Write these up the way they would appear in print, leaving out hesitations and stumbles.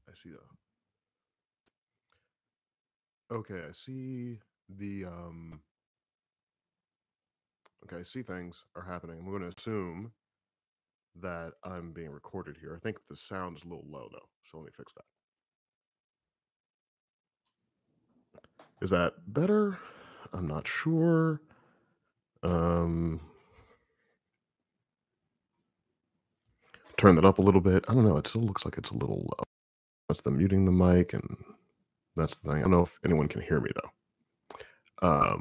I see that. Okay, I see the okay, I see things are happening. I'm going to assume that I'm being recorded here. I think the sound is a little low though, so let me fix that. Is that better? I'm not sure. Um, turn that up a little bit. I don't know. It still looks like it's a little low. That's the muting the mic, and that's the thing. I don't know if anyone can hear me though.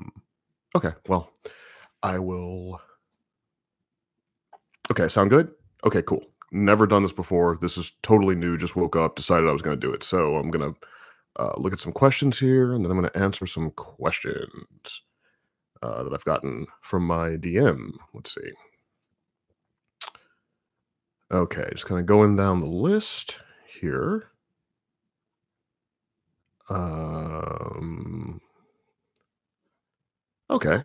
Okay. Well, I will. Okay, sound good? Okay, cool. Never done this before. This is totally new. Just woke up, decided I was going to do it. So I'm going to look at some questions here, and then I'm going to answer some questions that I've gotten from my DM. Let's see. Okay, just kind of going down the list here. Okay.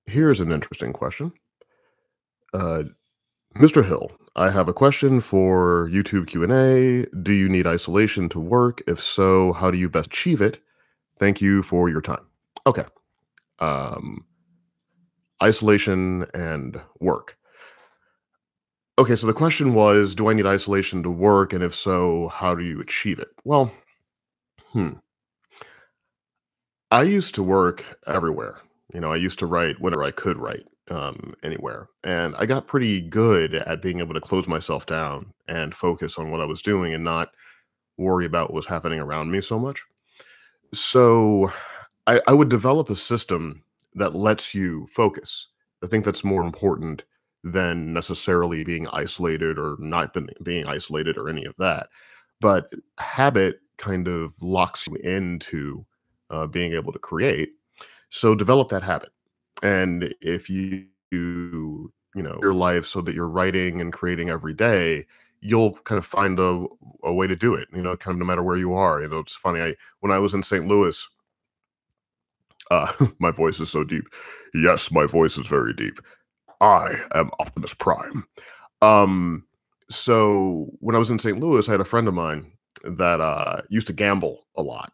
Here's an interesting question. Mr. Hill, I have a question for YouTube Q&A. Do you need isolation to work? If so, how do you best achieve it? Thank you for your time. Okay. Um, isolation and work. Okay, so the question was, do I need isolation to work? And if so, how do you achieve it? Well, I used to work everywhere. I used to write whenever I could write, anywhere. And I got pretty good at being able to close myself down and focus on what I was doing and not worry about what was happening around me so much. So I would develop a system that lets you focus. I think that's more important than necessarily being isolated or not being isolated or any of that. But habit kind of locks you into being able to create. So develop that habit. And if your life so that you're writing and creating every day, you'll kind of find a way to do it, kind of no matter where you are. It's funny. When I was in St. Louis, my voice is so deep. Yes, my voice is very deep. I am Optimus Prime. So when I was in St. Louis, I had a friend of mine that used to gamble a lot.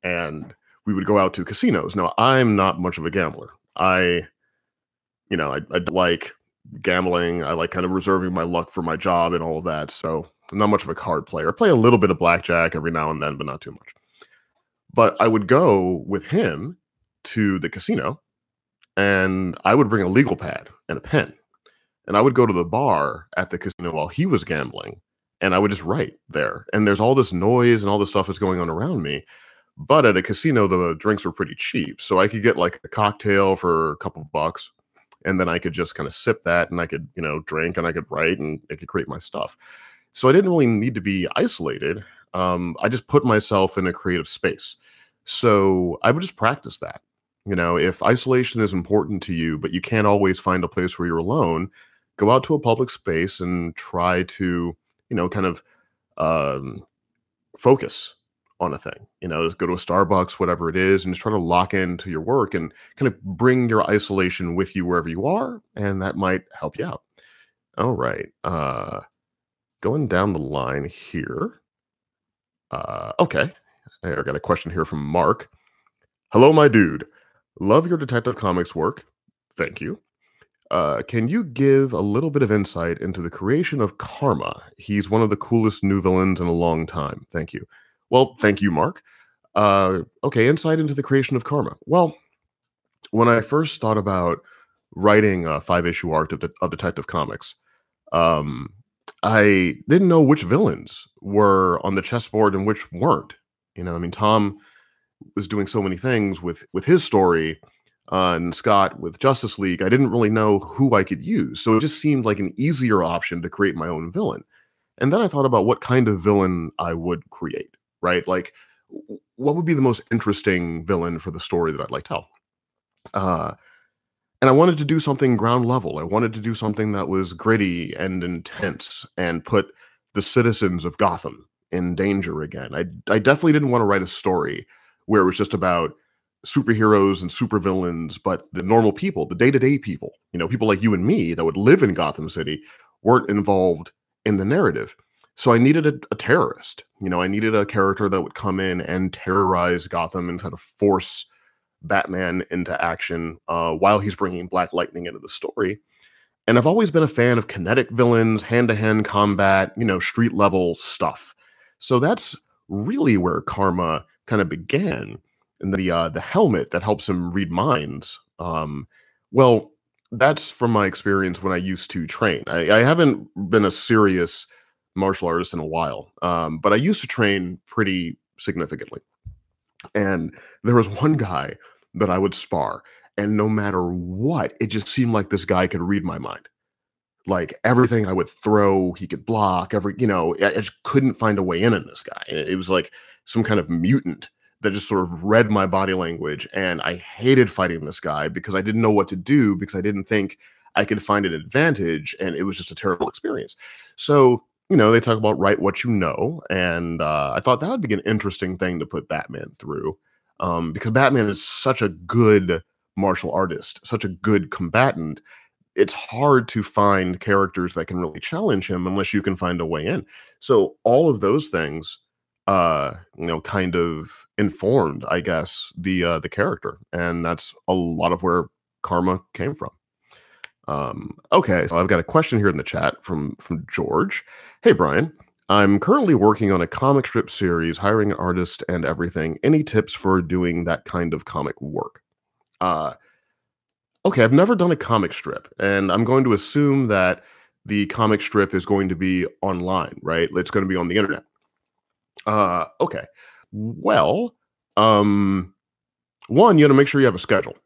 And we would go out to casinos. Now, I'm not much of a gambler. I like gambling. I like kind of reserving my luck for my job and all of that. So I'm not much of a card player. I play a little bit of blackjack every now and then, but not too much. But I would go with him to the casino, and I would bring a legal pad and a pen. And I would go to the bar at the casino while he was gambling, and I would just write there. And there's all this noise and all this stuff that's going on around me. But at a casino, the drinks were pretty cheap. So I could get like a cocktail for a couple bucks, and then I could just kind of sip that, and I could, drink, and I could write, and it could create my stuff. So I didn't really need to be isolated. I just put myself in a creative space. So I would just practice that. If isolation is important to you, but you can't always find a place where you're alone, go out to a public space and try to, kind of focus on a thing. Just go to a Starbucks, whatever it is, and just try to lock into your work and kind of bring your isolation with you wherever you are, and that might help you out. All right. Going down the line here. Okay. I got a question here from Mark. Hello, my dude. Love your Detective Comics work. Thank you. Can you give a little bit of insight into the creation of Karma? He's one of the coolest new villains in a long time. Thank you. Well, thank you, Mark. Okay, insight into the creation of Karma. Well, when I first thought about writing a 5-issue arc of Detective Comics, I didn't know which villains were on the chessboard and which weren't. Tom was doing so many things with his story, and Scott with Justice League. I didn't really know who I could use, so it just seemed like an easier option to create my own villain. And then I thought about what kind of villain I would create, right? Like, what would be the most interesting villain for the story that I'd like to tell? And I wanted to do something ground level. I wanted to do something that was gritty and intense and put the citizens of Gotham in danger again. I definitely didn't want to write a story where it was just about superheroes and supervillains, but the normal people, the day-to-day people, people like you and me that would live in Gotham City weren't involved in the narrative. So I needed a terrorist. I needed a character that would come in and terrorize Gotham and kind of force Batman into action while he's bringing Black Lightning into the story. And I've always been a fan of kinetic villains, hand-to-hand combat, street level stuff. So that's really where Karma kind of began. And the helmet that helps him read minds. Well, that's from my experience when I used to train. I haven't been a serious martial artist in a while, but I used to train pretty significantly. And there was one guy that I would spar, and no matter what, it just seemed like this guy could read my mind. Like everything I would throw, he could block. I just couldn't find a way in this guy. It was like some kind of mutant that just sort of read my body language, and I hated fighting this guy because I didn't know what to do because I didn't think I could find an advantage, and it was just a terrible experience. So, they talk about write what you know, and I thought that would be an interesting thing to put Batman through, because Batman is such a good martial artist, such a good combatant. It's hard to find characters that can really challenge him unless you can find a way in. So all of those things, kind of informed, I guess, the character, and that's a lot of where Karma came from. Okay, so I've got a question here in the chat from George. Hey, Brian. I'm currently working on a comic strip series, hiring an artist and everything. Any tips for doing that kind of comic work? Okay, I've never done a comic strip, and I'm going to assume that the comic strip is going to be online, right? It's going to be on the internet. Okay. Well, one, you got to make sure you have a schedule.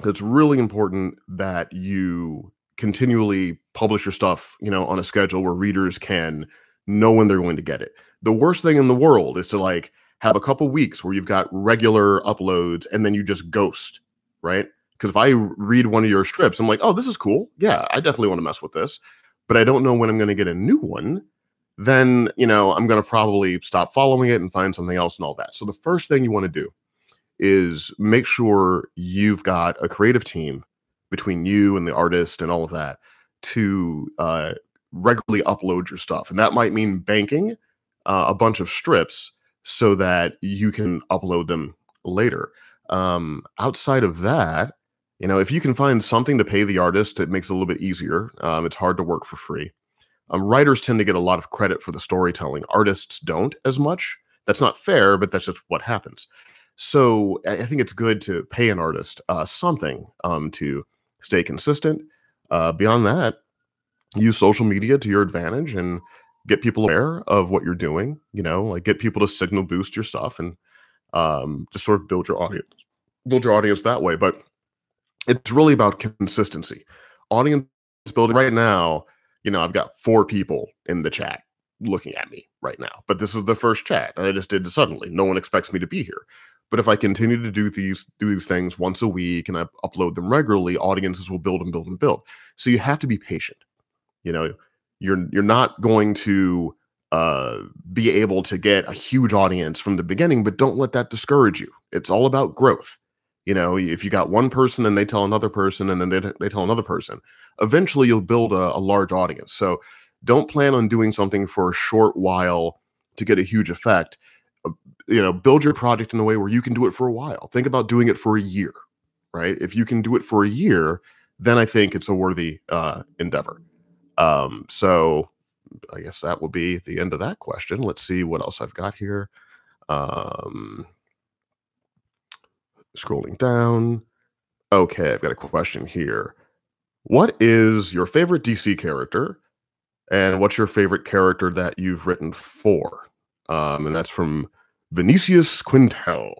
It's really important that you continually publish your stuff, on a schedule where readers can know when they're going to get it. The worst thing in the world is to like have a couple weeks where you've got regular uploads and then you just ghost, right? Because if I read one of your strips, I'm like, oh, this is cool. Yeah, I definitely want to mess with this, but I don't know when I'm going to get a new one. Then, I'm going to probably stop following it and find something else and all that. So the first thing you want to do is make sure you've got a creative team between you and the artist and all of that to regularly upload your stuff. And that might mean banking a bunch of strips so that you can upload them later. Outside of that, if you can find something to pay the artist, it makes it a little bit easier. It's hard to work for free. Writers tend to get a lot of credit for the storytelling. Artists don't as much. That's not fair, but that's just what happens. So I think it's good to pay an artist something to stay consistent. Beyond that, use social media to your advantage and get people aware of what you're doing. Like get people to signal boost your stuff and just sort of build your audience that way. But it's really about consistency. Audience building right now, I've got 4 people in the chat looking at me right now, but this is the first chat and I just did suddenly. No one expects me to be here. But if I continue to do these things once a week and I upload them regularly, audiences will build and build and build. So you have to be patient. You're not going to be able to get a huge audience from the beginning, but don't let that discourage you. It's all about growth. If you got one person and they tell another person and then they tell another person, eventually you'll build a large audience. So don't plan on doing something for a short while to get a huge effect. Build your project in a way where you can do it for a while. Think about doing it for a year, right? If you can do it for a year, then I think it's a worthy endeavor. So I guess that will be the end of that question. Let's see what else I've got here. Scrolling down. Okay, I've got a question here. What is your favorite DC character? And what's your favorite character that you've written for? And that's from Vinicius Quintel.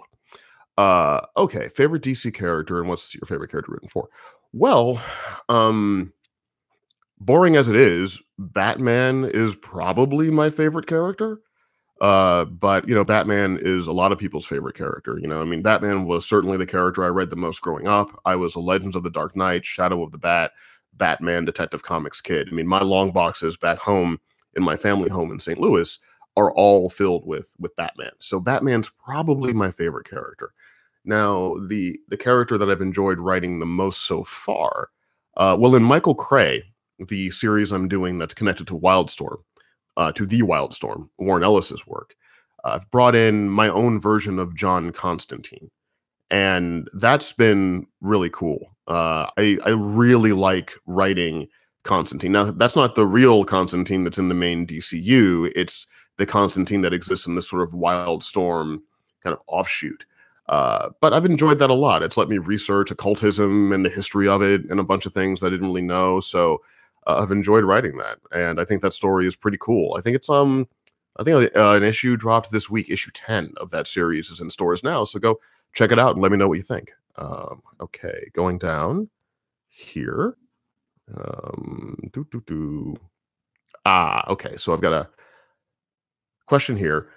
Okay, favorite DC character, and what's your favorite character written for? Well, boring as it is, Batman is probably my favorite character. But Batman is a lot of people's favorite character. Batman was certainly the character I read the most growing up. I was a Legends of the Dark Knight, Shadow of the Bat, Batman, Detective Comics kid. My long boxes back home in my family home in St. Louis are all filled with Batman. So Batman's probably my favorite character. Now, the character that I've enjoyed writing the most so far, well, in Michael Cray, the series I'm doing that's connected to Wildstorm, to The Wildstorm, Warren Ellis's work. I've brought in my own version of John Constantine, and that's been really cool. I really like writing Constantine. Now, that's not the real Constantine that's in the main DCU. It's the Constantine that exists in this sort of Wildstorm kind of offshoot. But I've enjoyed that a lot. It's let me research occultism and the history of it and a bunch of things that I didn't really know. So I've enjoyed writing that, and I think that story is pretty cool. I think an issue dropped this week. Issue 10 of that series is in stores now. So go check it out and let me know what you think. Okay, going down here. Doo, doo, doo. Okay. So I've got a question here.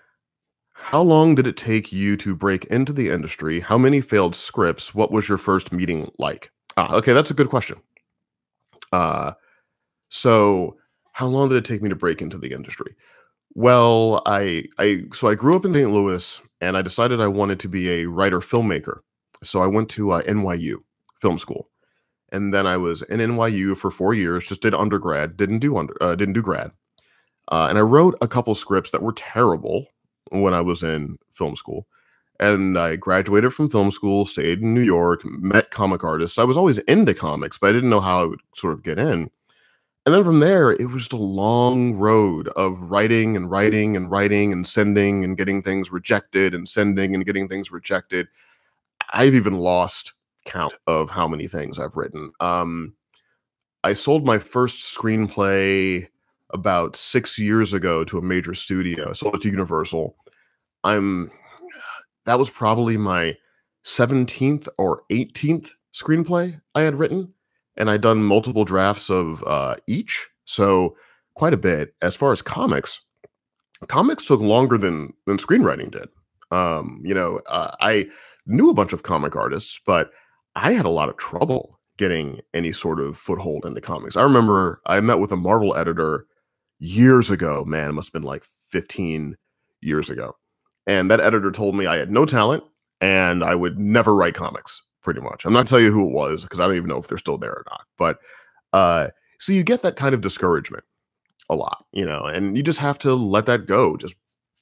How long did it take you to break into the industry? How many failed scripts? What was your first meeting like? Okay, that's a good question. Uh, so how long did it take me to break into the industry? Well, I grew up in St. Louis, and I decided I wanted to be a writer filmmaker. So I went to NYU film school, and then I was in NYU for 4 years. Just did undergrad, didn't do grad, and I wrote a couple scripts that were terrible when I was in film school. And I graduated from film school, stayed in New York, met comic artists. I was always into comics, but I didn't know how I would sort of get in. And then from there, it was just a long road of writing and writing and writing and sending and getting things rejected and sending and getting things rejected. I've even lost count of how many things I've written. I sold my first screenplay about 6 years ago to a major studio. I sold it to Universal. I'm That was probably my 17th or 18th screenplay I had written, and I'd done multiple drafts of each, so quite a bit. As far as comics took longer than screenwriting did. I knew a bunch of comic artists, but I had a lot of trouble getting any sort of foothold into comics. I remember I met with a Marvel editor years ago. Man, it must have been like 15 years ago. And that editor told me I had no talent and I would never write comics, pretty much. I'm not telling you who it was because I don't even know if they're still there or not. But so you get that kind of discouragement a lot, and you just have to let that go. Just,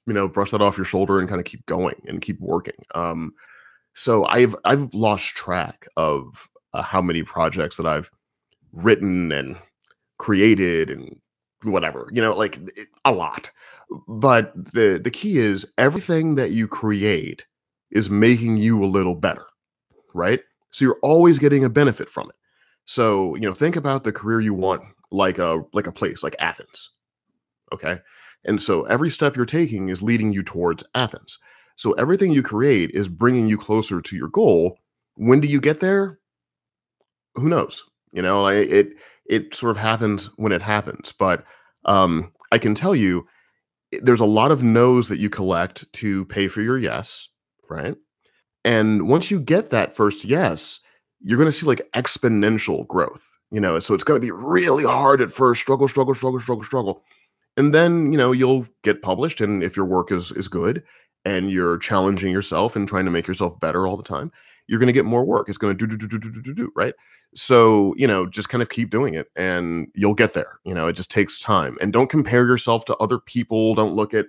brush that off your shoulder and kind of keep going and keep working. So I've lost track of how many projects that I've written and created and whatever, a lot. But the key is everything that you create is making you a little better, right? So you're always getting a benefit from it. So, think about the career you want, like a place like Athens. Okay. And so every step you're taking is leading you towards Athens. So everything you create is bringing you closer to your goal. When do you get there? Who knows? It sort of happens when it happens. But I can tell you, there's a lot of no's that you collect to pay for your yes, right? And once you get that first yes, you're going to see like exponential growth. So it's going to be really hard at first, struggle, struggle, struggle, struggle, struggle. And then, you'll get published. And if your work is good and you're challenging yourself and trying to make yourself better all the time, you're going to get more work. It's going to do, right? So, just kind of keep doing it and you'll get there. It just takes time. And don't compare yourself to other people. Don't look at,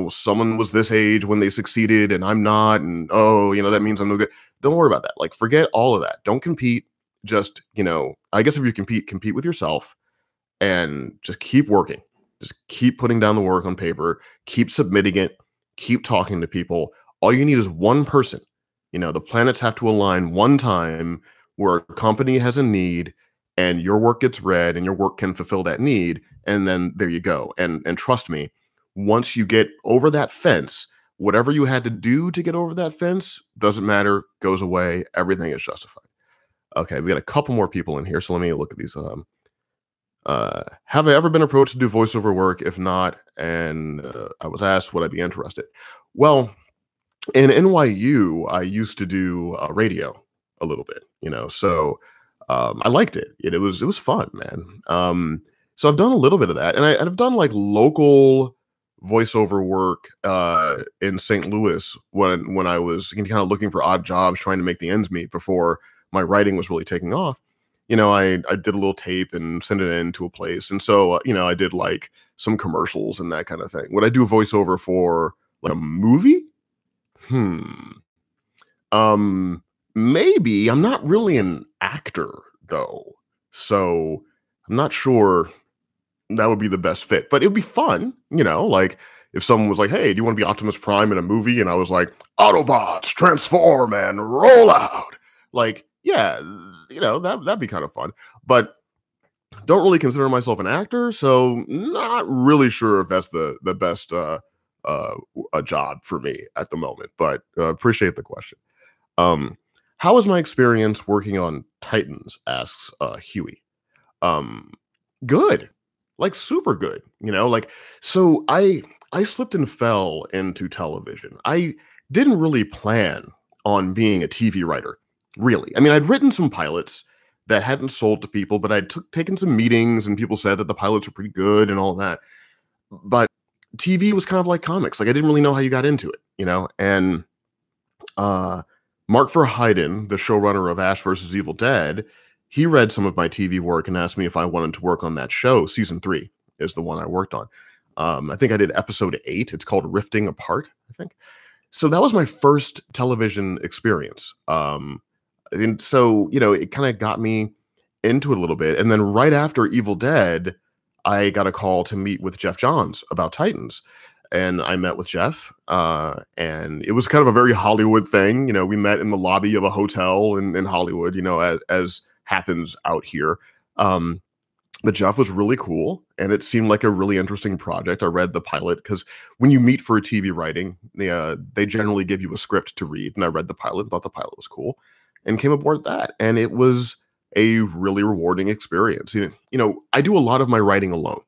someone was this age when they succeeded and I'm not. And, that means I'm no good. Don't worry about that. Like, forget all of that. Don't compete. Just, I guess if you compete with yourself and just keep working. Just keep putting down the work on paper, keep submitting it, keep talking to people. All you need is one person. The planets have to align one time where a company has a need and your work gets read and your work can fulfill that need. And then there you go. And trust me, once you get over that fence, whatever you had to do to get over that fence doesn't matter, goes away. Everything is justified. Okay, we got a couple more people in here. So let me look at these. Have I ever been approached to do voiceover work? If not, and I was asked, would I be interested? Well, in NYU, I used to do radio a little bit, so I liked it. It was fun, man. So I've done a little bit of that, and I've done like local voiceover work in St. Louis when I was kind of looking for odd jobs, trying to make the ends meet before my writing was really taking off. I did a little tape and sent it in to a place. And so, I did like some commercials and that kind of thing. Would I do a voiceover for like a movie? Hmm. Um, Maybe. I'm not really an actor though. So I'm not sure that would be the best fit, but it would be fun, like if someone was like, "Hey, do you want to be Optimus Prime in a movie?" And I was like, "Autobots, transform and roll out." Like, yeah, that'd be kind of fun. But don't really consider myself an actor, so not really sure if that's the best a job for me at the moment. But appreciate the question. Um, how was my experience working on Titans? Asks Huey. Um, Good, like super good. So I slipped and fell into television. I didn't really plan on being a TV writer, really. I mean, I'd written some pilots that hadn't sold to people, but I'd taken some meetings and people said that the pilots were pretty good and all that. But TV was kind of like comics. Like I didn't really know how you got into it. And uh, Mark Verheiden, the showrunner of Ash versus Evil Dead, he read some of my TV work and asked me if I wanted to work on that show. Season 3 is the one I worked on. I think I did episode 8. It's called Rifting Apart, I think. So that was my first television experience. And so, it kind of got me into it a little bit. And then right after Evil Dead, I got a call to meet with Jeff Johns about Titans. And I met with Jeff, and it was kind of a very Hollywood thing. We met in the lobby of a hotel in Hollywood, as happens out here. But Jeff was really cool, and it seemed like a really interesting project. I read the pilot because when you meet for a TV writing, they generally give you a script to read, and I read the pilot, thought the pilot was cool, and came aboard that. And it was a really rewarding experience. I do a lot of my writing alone.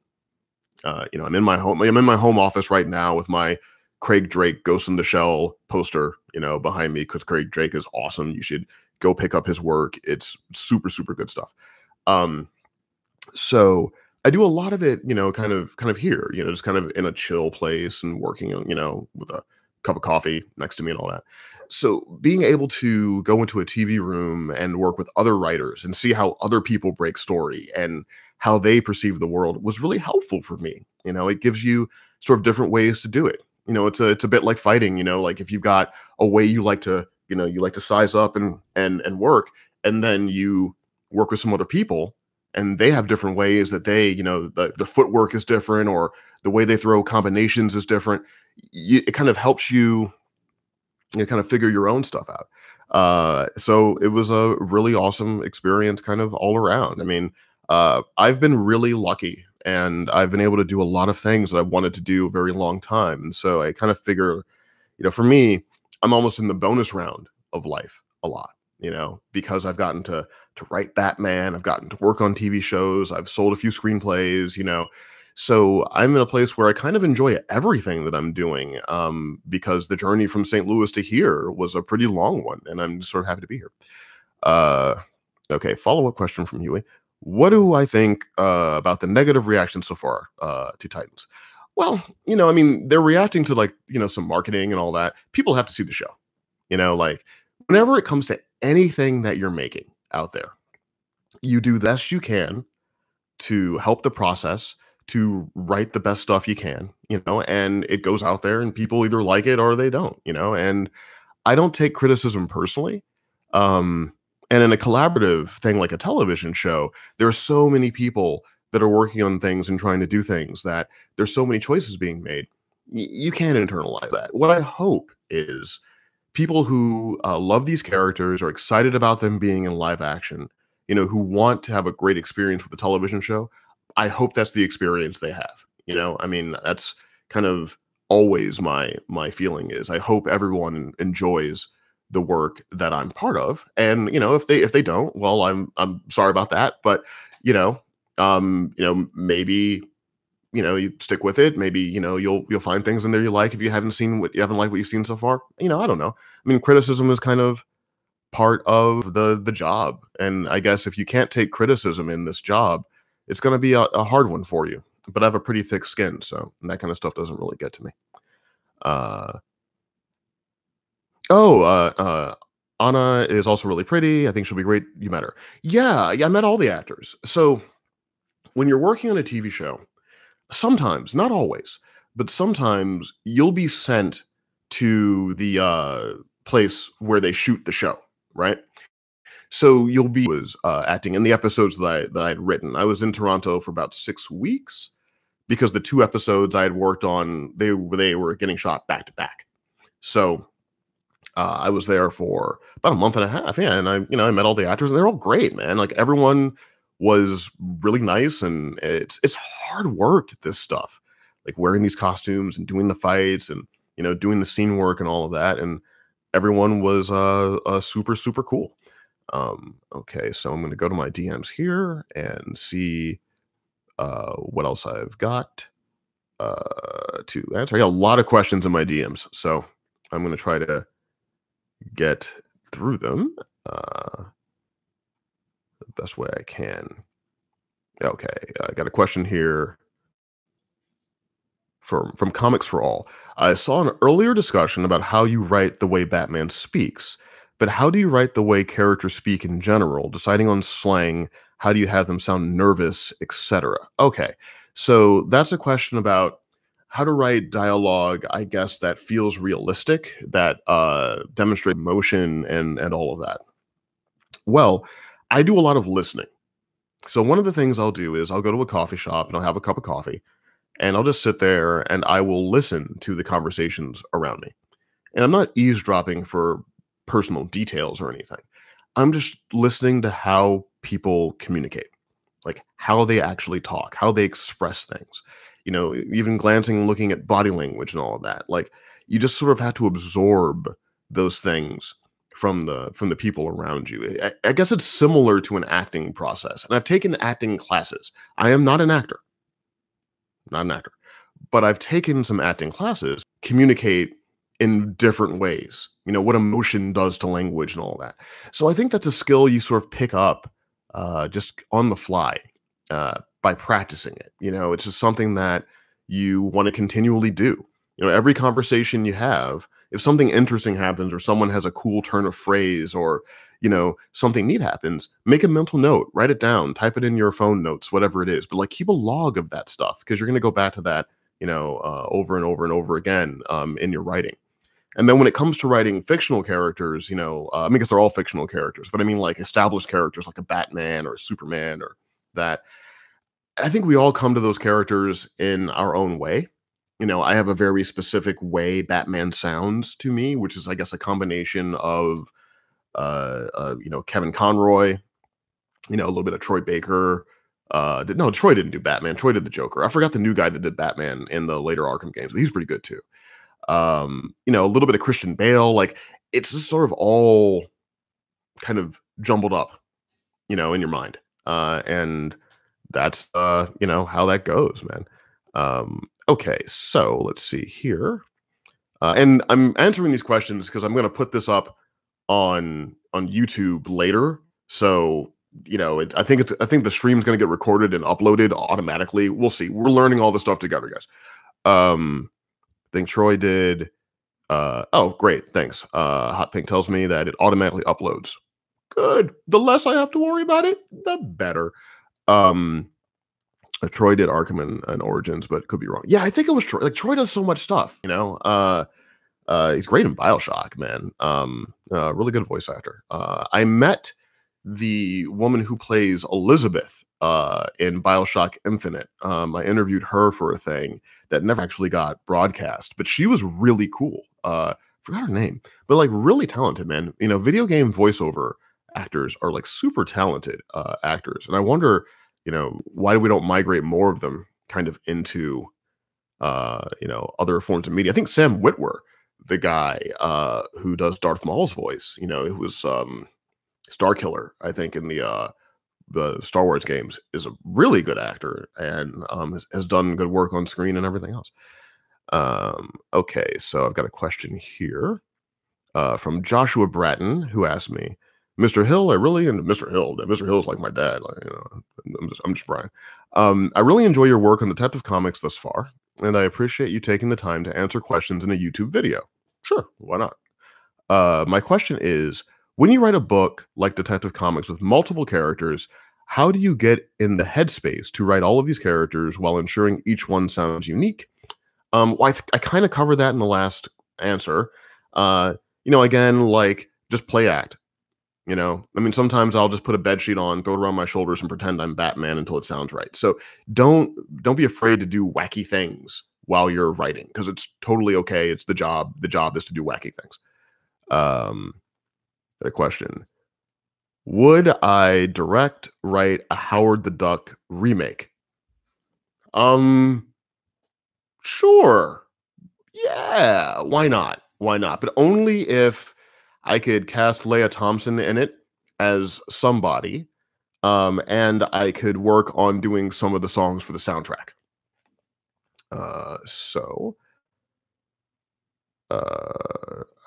I'm in my home office right now with my Craig Drake Ghost in the Shell poster, behind me because Craig Drake is awesome. You should go pick up his work. It's super, super good stuff. So I do a lot of it, kind of here, just kind of in a chill place and working on, with a cup of coffee next to me and all that. So being able to go into a TV room and work with other writers and see how other people break story and how they perceive the world was really helpful for me. It gives you sort of different ways to do it. It's a bit like fighting, like if you've got a way you like to size up and work, and then you work with some other people and they have different ways that they, the footwork is different or the way they throw combinations is different. It kind of helps you kind of figure your own stuff out. So it was a really awesome experience kind of all around. I mean, I've been really lucky and I've been able to do a lot of things that I wanted to do a very long time. And so I kind of figure, for me, I'm almost in the bonus round of life a lot, because I've gotten to write Batman. I've gotten to work on TV shows. I've sold a few screenplays, So I'm in a place where I kind of enjoy everything that I'm doing, because the journey from St. Louis to here was a pretty long one, and I'm sort of happy to be here. Okay, follow-up question from Huey. What do I think about the negative reaction so far to Titans? Well, I mean, they're reacting to some marketing and all that. People have to see the show. Whenever it comes to anything that you're making out there, you do the best you can to help the process, to write the best stuff you can, and it goes out there and people either like it or they don't, and I don't take criticism personally. And in a collaborative thing like a television show, there are so many people that are working on things and trying to do things that there's so many choices being made. You can't internalize that. What I hope is people who love these characters, are excited about them being in live action, who want to have a great experience with the television show. I hope that's the experience they have. I mean, that's kind of always my feeling is I hope everyone enjoys the work that I'm part of. And, if they don't, well, I'm sorry about that. But, maybe, you stick with it. Maybe, you'll find things in there you like if you haven't liked what you've seen so far. I don't know. I mean, criticism is kind of part of the job. And I guess if you can't take criticism in this job, it's going to be a hard one for you. But I have a pretty thick skin, so that kind of stuff doesn't really get to me. Anna is also really pretty. I think she'll be great. You met her. Yeah, I met all the actors. So when you're working on a TV show, Sometimes, not always, but sometimes you'll be sent to the place where they shoot the show, right? So you'll be was acting in the episodes that I'd written. I was in Toronto for about 6 weeks because the two episodes I had worked on they were getting shot back to back. So I was there for about a month and a half, yeah, and I met all the actors, and they're all great, man. Like everyone was really nice, and it's hard work this stuff, like wearing these costumes and doing the fights, and doing the scene work and all of that, and everyone was super cool. Okay, so I'm gonna go to my DMs here and see what else I've got to answer. I got a lot of questions in my DMs, so I'm gonna try to get through them the best way I can. Okay, I got a question here from Comics for All. I saw an earlier discussion about how you write the way Batman speaks, but how do you write the way characters speak in general? Deciding on slang, how do you have them sound nervous, etc.? Okay, so that's a question about how to write dialogue, I guess, that feels realistic, that demonstrate emotion and all of that. Well, I do a lot of listening. So one of the things I'll do is I'll go to a coffee shop and I'll have a cup of coffee and I'll just sit there and I will listen to the conversations around me. And I'm not eavesdropping for personal details or anything. I'm just listening to how people communicate, like how they actually talk, how they express things. Even glancing and looking at body language and all of that. Like you just sort of have to absorb those things from the people around you. I guess it's similar to an acting process. And I've taken acting classes. I am not an actor, not an actor, but I've taken some acting classes, communicate in different ways, what emotion does to language and all that. So I think that's a skill you sort of pick up just on the fly by practicing it. It's just something that you want to continually do. Every conversation you have, if something interesting happens or someone has a cool turn of phrase or something neat happens, make a mental note, write it down, type it in your phone notes, whatever it is, but like keep a log of that stuff because you're going to go back to that over and over and over again in your writing. And then when it comes to writing fictional characters, I mean, because they're all fictional characters, but I mean like established characters like a Batman or a Superman or that, I think we all come to those characters in our own way. I have a very specific way Batman sounds to me, which is, I guess, a combination of, Kevin Conroy, a little bit of Troy Baker. No, Troy didn't do Batman. Troy did the Joker. I forgot the new guy that did Batman in the later Arkham games, but he's pretty good too. A little bit of Christian Bale. Like it's just sort of all kind of jumbled up, in your mind. And that's how that goes, man. Okay, so let's see here. And I'm answering these questions because I'm going to put this up on YouTube later. So I think the stream's going to get recorded and uploaded automatically. We'll see. We're learning all this stuff together, guys. I think Troy did. Oh, great, thanks. Hot Pink tells me that it automatically uploads. Good. The less I have to worry about it, the better. Troy did Arkham and Origins, but could be wrong. Yeah, I think it was Troy. Like Troy does so much stuff, he's great in BioShock, man. Really good voice actor. I met the woman who plays Elizabeth in BioShock Infinite. I interviewed her for a thing that never actually got broadcast, but she was really cool. Forgot her name, but like really talented, man. Video game voiceover actors are like super talented actors, and I wonder, why we don't migrate more of them kind of into other forms of media. I think Sam Witwer, the guy who does Darth Maul's voice, it was Starkiller, I think, in the Star Wars games, is a really good actor and has done good work on screen and everything else. Okay, so I've got a question here from Joshua Bratton, who asked me, Mr. Hill, Mr. Hill. Mr. Hill's like my dad. Like, I'm just Brian. I really enjoy your work on Detective Comics thus far, and I appreciate you taking the time to answer questions in a YouTube video. Sure, why not? My question is, when you write a book like Detective Comics with multiple characters, How do you get in the headspace to write all of these characters while ensuring each one sounds unique? Well, I kind of covered that in the last answer. Uh, again, like just play act. I mean, sometimes I'll just put a bed sheet on, throw it around my shoulders, and pretend I'm Batman until it sounds right. So don't be afraid to do wacky things while you're writing because it's totally okay. It's the job. The job is to do wacky things. Um, a question: would I direct, write a Howard the Duck remake? Um, sure. Yeah, why not? Why not? But only if I could cast Leah Thompson in it as somebody, and I could work on doing some of the songs for the soundtrack. So,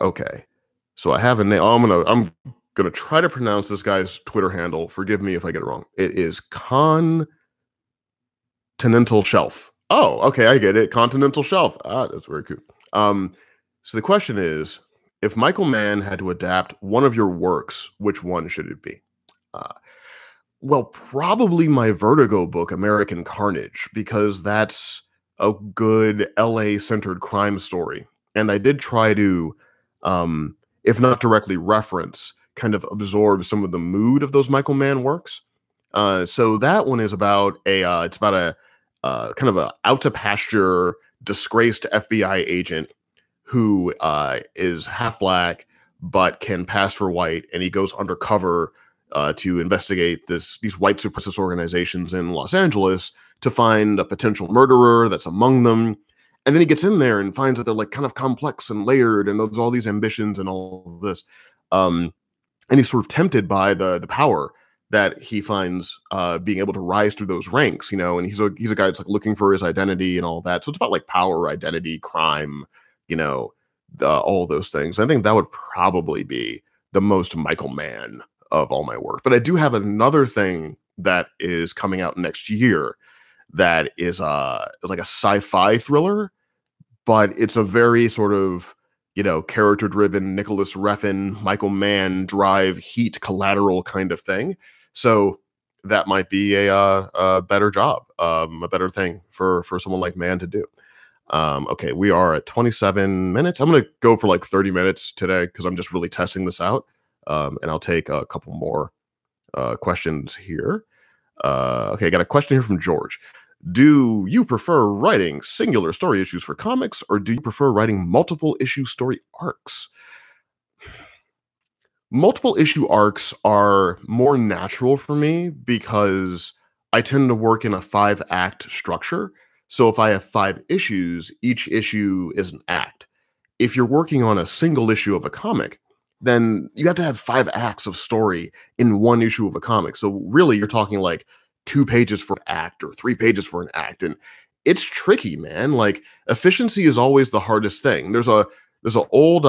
okay. So I have a name. I'm gonna try to pronounce this guy's Twitter handle. Forgive me if I get it wrong. It is Continental Shelf. Oh, okay, I get it. Continental Shelf. Ah, that's very cool. Um, so the question is, if Michael Mann had to adapt one of your works, which one should it be? Uh, well, probably my Vertigo book, American Carnage, because that's a good LA centered crime story. And I did try to, if not directly reference, kind of absorb some of the mood of those Michael Mann works. So that one is about it's about a kind of a out to pasture, disgraced FBI agent who is half black but can pass for white, and he goes undercover to investigate these white supremacist organizations in Los Angeles to find a potential murderer that's among them. And then he gets in there and finds that they're like kind of complex and layered, and there's all these ambitions and all of this. Um, and he's sort of tempted by the power that he finds being able to rise through those ranks, and he's a guy that's like looking for his identity and all that. So it's about like power, identity, crime, all those things. I think that would probably be the most Michael Mann of all my work. But I do have another thing that is coming out next year that is like a sci-fi thriller, but it's a very sort of character driven Nicholas Refn, Michael Mann drive heat collateral kind of thing. So that might be a better job, a better thing for someone like Mann to do. Okay, we are at 27 minutes. I'm gonna go for like 30 minutes today because I'm just really testing this out. And I'll take a couple more questions here. Okay, I got a question here from George. Do you prefer writing singular story issues for comics, or do you prefer writing multiple issue story arcs? Multiple issue arcs are more natural for me because I tend to work in a 5-act structure. So if I have 5 issues, each issue is an act. If you're working on a single issue of a comic, then you have to have 5 acts of story in one issue of a comic. So really you're talking like 2 pages for an act or 3 pages for an act. And it's tricky, man. Like efficiency is always the hardest thing. There's a old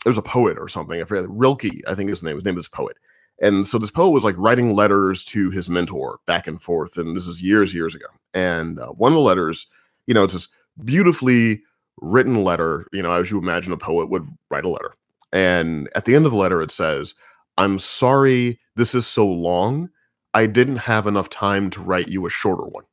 there's a poet or something. I forget. Rilke, I think his name. His name is poet. And so this poet was like writing letters to his mentor back and forth. And this is years ago. And one of the letters, it's this beautifully written letter, as you imagine a poet would write a letter. And at the end of the letter, it says, "I'm sorry this is so long. I didn't have enough time to write you a shorter one."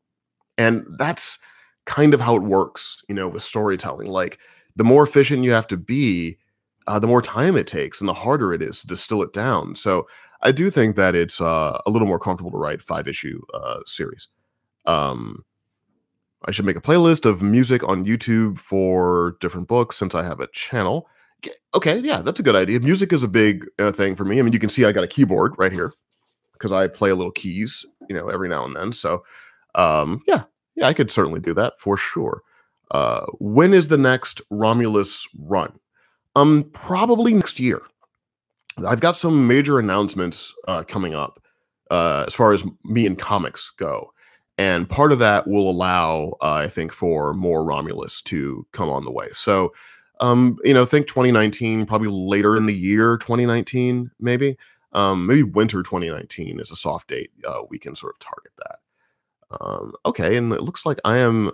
And that's kind of how it works, with storytelling. Like the more efficient you have to be, the more time it takes and the harder it is to distill it down. So I do think that it's a little more comfortable to write 5-issue series. Um, I should make a playlist of music on YouTube for different books since I have a channel. Okay, yeah, that's a good idea. Music is a big thing for me. I mean, you can see I got a keyboard right here because I play a little keys, every now and then. So, yeah, I could certainly do that for sure. When is the next Romulus run? Probably next year. I've got some major announcements coming up as far as me and comics go. And part of that will allow, I think, for more Romulus to come on the way. So, think 2019, probably later in the year, 2019, maybe. Maybe winter 2019 is a soft date. We can sort of target that. Okay, and it looks like I am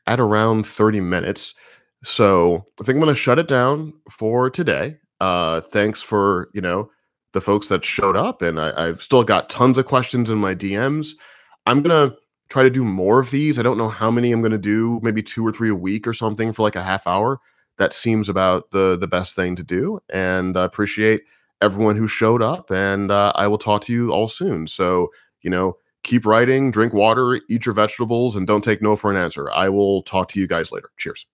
at around 30 minutes. So I think I'm going to shut it down for today. Thanks for, the folks that showed up, and I've still got tons of questions in my DMs. I'm gonna try to do more of these. I don't know how many I'm gonna do, maybe 2 or 3 a week or something for like a half hour. That seems about the best thing to do, and I appreciate everyone who showed up, and I will talk to you all soon. So, keep writing, drink water, eat your vegetables, and don't take no for an answer. I will talk to you guys later. Cheers.